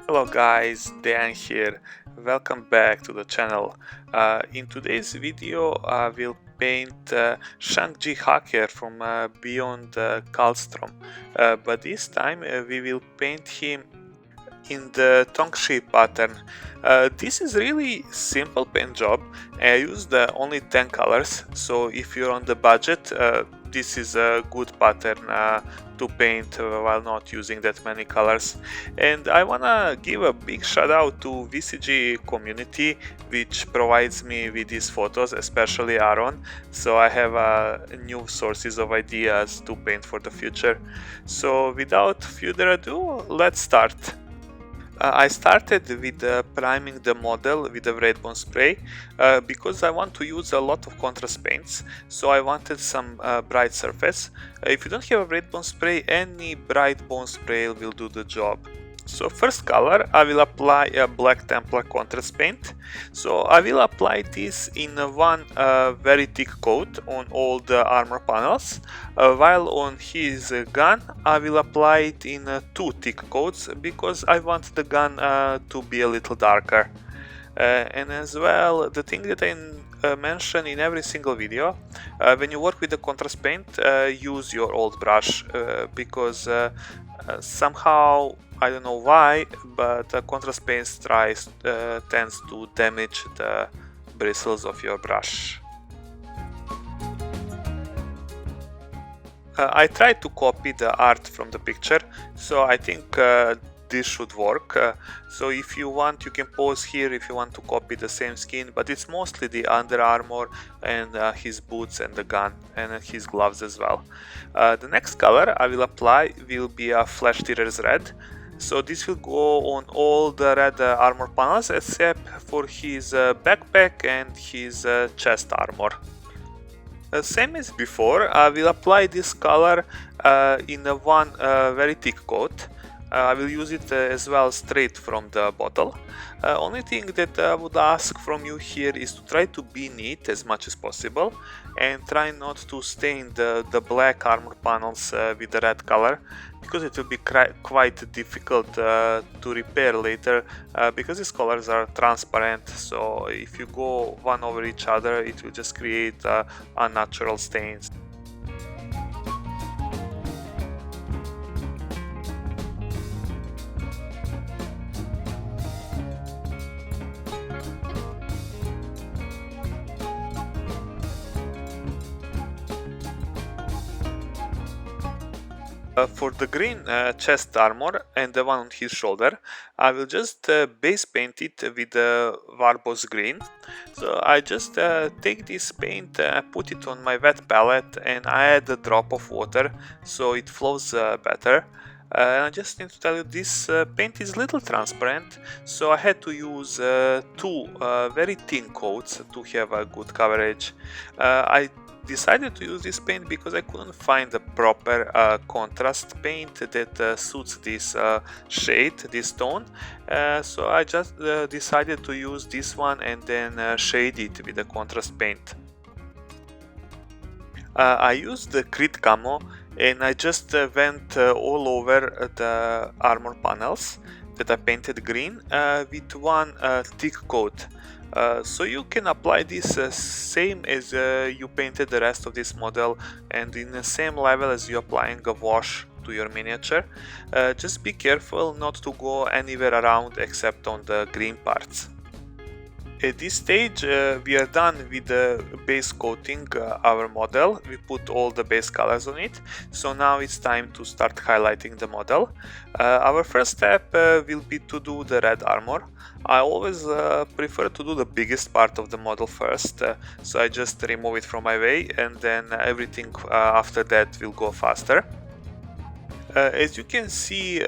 Hello guys, Dan here. Welcome back to the channel. In today's video I will paint Shang-Chi hacker from Beyond Kaldstrom. But this time we will paint him in the Tong Shi pattern. This is really simple paint job. I used only 10 colors, so if you're on the budget, this is a good pattern to paint while not using that many colors. And I wanna give a big shout out to VCG community, which provides me with these photos, especially Aaron, so I have new sources of ideas to paint for the future. So without further ado, let's start. I started with priming the model with the Wraithbone spray because I want to use a lot of contrast paints, so I wanted some bright surface. If you don't have a Wraithbone spray, any bright bone spray will do the job. So first color, I will apply a black Templar contrast paint. So I will apply this in one very thick coat on all the armor panels, while on his gun I will apply it in two thick coats because I want the gun to be a little darker. And as well, the thing that I mention in every single video, when you work with the contrast paint, use your old brush because somehow, I don't know why, but contrast paint tends to damage the bristles of your brush. I tried to copy the art from the picture, so I think this should work. So if you want, you can pause here if you want to copy the same skin, but it's mostly the under armor and his boots and the gun and his gloves as well. The next color I will apply will be a Flash Tearer's Red. So this will go on all the red armor panels except for his backpack and his chest armor. Same as before, I will apply this color in one very thick coat. I will use it as well straight from the bottle. Only thing that I would ask from you here is to try to be neat as much as possible and try not to stain the black armor panels with the red color, because it will be quite difficult to repair later because these colors are transparent, so if you go one over each other it will just create unnatural stains. For the green chest armor and the one on his shoulder, I will just base paint it with the Warboss Green. So I just take this paint, put it on my wet palette and I add a drop of water so it flows better. And I just need to tell you, this paint is a little transparent, so I had to use two very thin coats to have a good coverage. I decided to use this paint because I couldn't find the proper contrast paint that suits this shade, this tone, so I just decided to use this one and then shade it with the contrast paint. I used the Crit Camo and I just went all over the armor panels that I painted green with one thick coat. So you can apply this same as you painted the rest of this model and in the same level as you applying a wash to your miniature. Just be careful not to go anywhere around except on the green parts. At this stage we are done with the base coating our model. We put all the base colors on it, so now it's time to start highlighting the model. Our first step will be to do the red armor. I always prefer to do the biggest part of the model first, so I just remove it from my way and then everything after that will go faster. As you can see,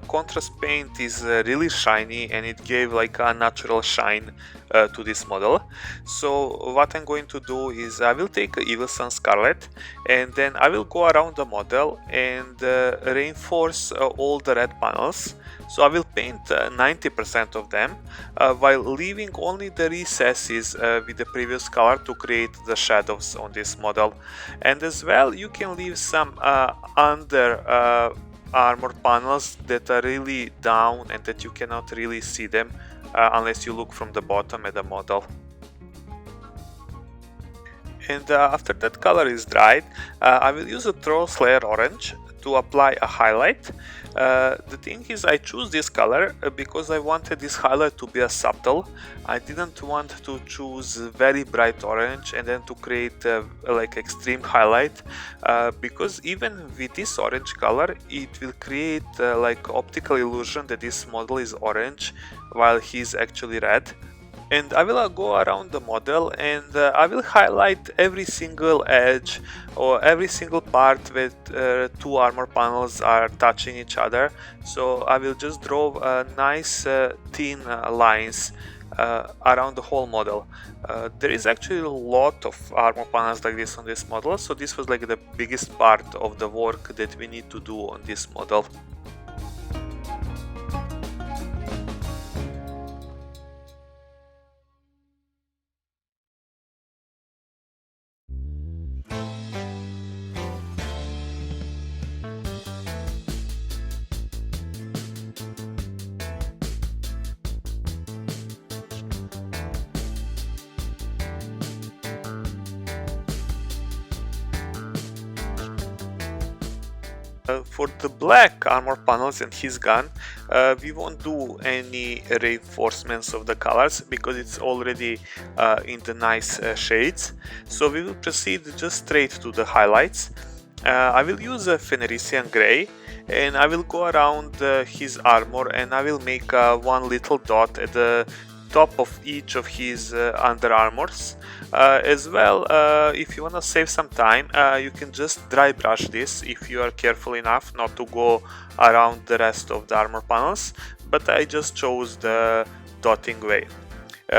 contrast paint is really shiny and it gave like a natural shine to this model. So what I'm going to do is I will take Evil Sun Scarlet and then I will go around the model and reinforce all the red panels. So I will paint 90% of them while leaving only the recesses with the previous color to create the shadows on this model. And as well you can leave some under armor panels that are really down and that you cannot really see them unless you look from the bottom at the model. And after that color is dried, I will use a Troll Slayer Orange to apply a highlight. The thing is, I choose this color because I wanted this highlight to be a subtle. I didn't want to choose very bright orange and then to create like extreme highlight, because even with this orange color it will create like optical illusion that this model is orange while he's actually red. And I will go around the model and I will highlight every single edge or every single part where two armor panels are touching each other. So I will just draw nice thin lines around the whole model. There is actually a lot of armor panels like this on this model, so this was like the biggest part of the work that we need to do on this model. For the black armor panels and his gun, we won't do any reinforcements of the colors because it's already in the nice shades. So we will proceed just straight to the highlights. I will use a Fenrisian Grey and I will go around his armor and I will make one little dot at the top of each of his under armors. As well, if you want to save some time, you can just dry brush this if you are careful enough not to go around the rest of the armor panels, but I just chose the dotting way.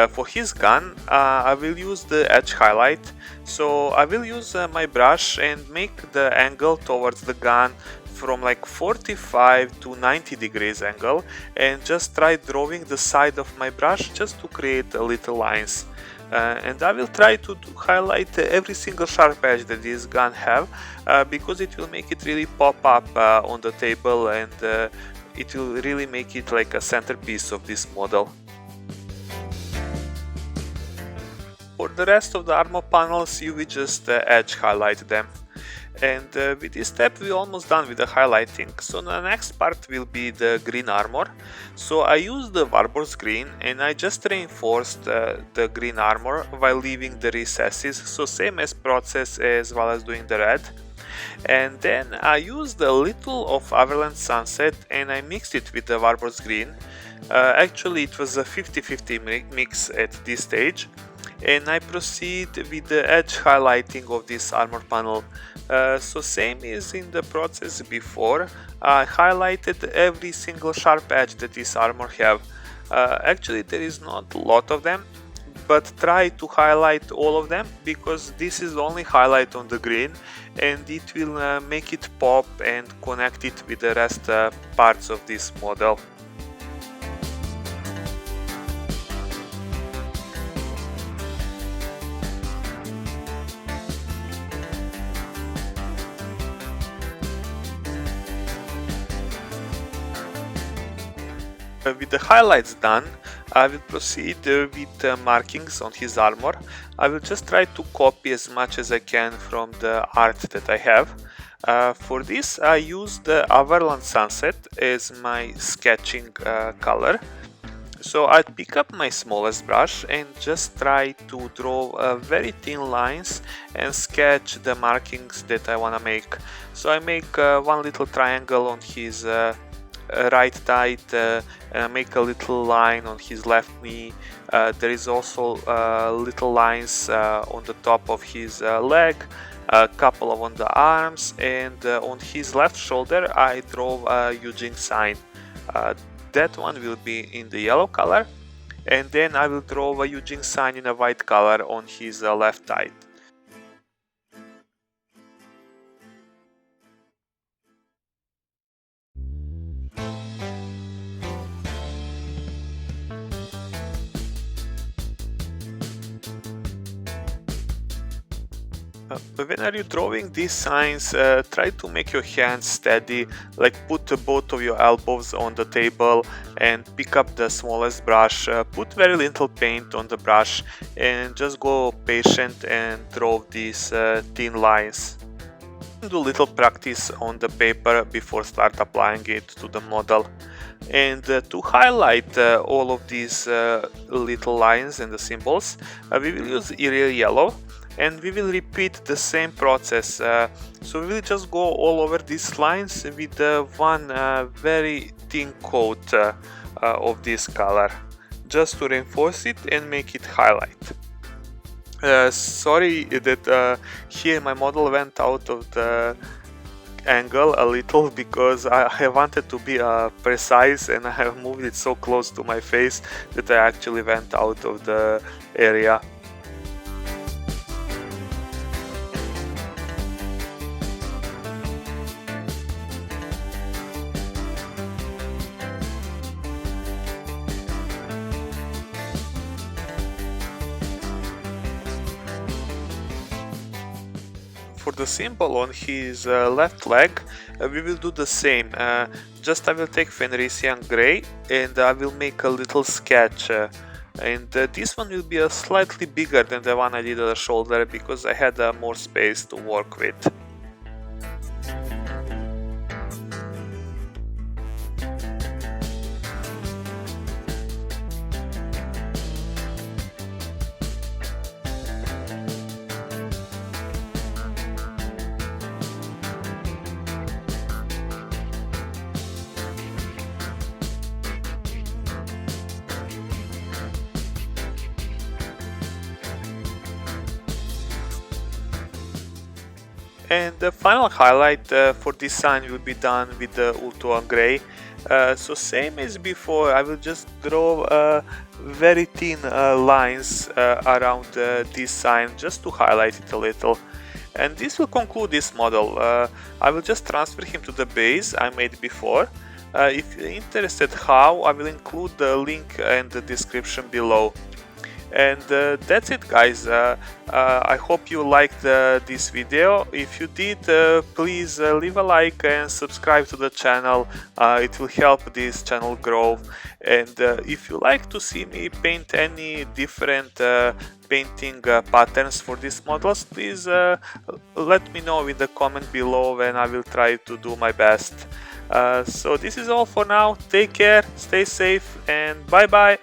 For his gun, I will use the edge highlight, so I will use my brush and make the angle towards the gun from like 45 to 90 degrees angle and just try drawing the side of my brush just to create little lines. And I will try to highlight every single sharp edge that this gun have, because it will make it really pop up on the table and it will really make it like a centerpiece of this model. For the rest of the armor panels, you will just edge highlight them. And with this step we're almost done with the highlighting, so the next part will be the green armor. So I used the Warboss Green and I just reinforced the green armor while leaving the recesses, so same as process as well as doing the red. And then I used a little of Averlend Sunset and I mixed it with the Warboss Green. Actually it was a 50-50 mix at this stage. And I proceed with the edge highlighting of this armor panel. So same as in the process before, I highlighted every single sharp edge that this armor have. Actually there is not a lot of them, but try to highlight all of them because this is the only highlight on the green and it will make it pop and connect it with the rest parts of this model. With the highlights done, I will proceed with markings on his armor. I will just try to copy as much as I can from the art that I have. For this I use the Averlend Sunset as my sketching color. So I pick up my smallest brush and just try to draw very thin lines and sketch the markings that I want to make. So I make one little triangle on his right thigh, make a little line on his left knee. There is also little lines on the top of his leg, a couple on the arms, and on his left shoulder I draw a Yu Jing sign. That one will be in the yellow color, and then I will draw a Yu Jing sign in a white color on his left thigh. When are you drawing these signs, try to make your hands steady, like put both of your elbows on the table and pick up the smallest brush, put very little paint on the brush and just go patient and draw these thin lines. Do little practice on the paper before start applying it to the model. And to highlight all of these little lines and the symbols, we will use Area Yellow. And we will repeat the same process, so we will just go all over these lines with one very thin coat of this color, just to reinforce it and make it highlight. Sorry that here my model went out of the angle a little, because I wanted to be precise, and I have moved it so close to my face that I actually went out of the area. For the symbol on his left leg, we will do the same. Just I will take Fenrisian Grey and I will make a little sketch. And this one will be slightly bigger than the one I did on the shoulder, because I had more space to work with. And the final highlight for this sign will be done with the Ulthuan Grey. So same as before, I will just draw very thin lines around this sign, just to highlight it a little. And this will conclude this model. I will just transfer him to the base I made before. If you're interested how, I will include the link and the description below. And that's it, guys. I hope you liked this video. If you did, please leave a like and subscribe to the channel. It will help this channel grow. And if you like to see me paint any different painting patterns for these models, please let me know in the comment below, and I will try to do my best. So this is all for now. Take care, stay safe, and bye bye.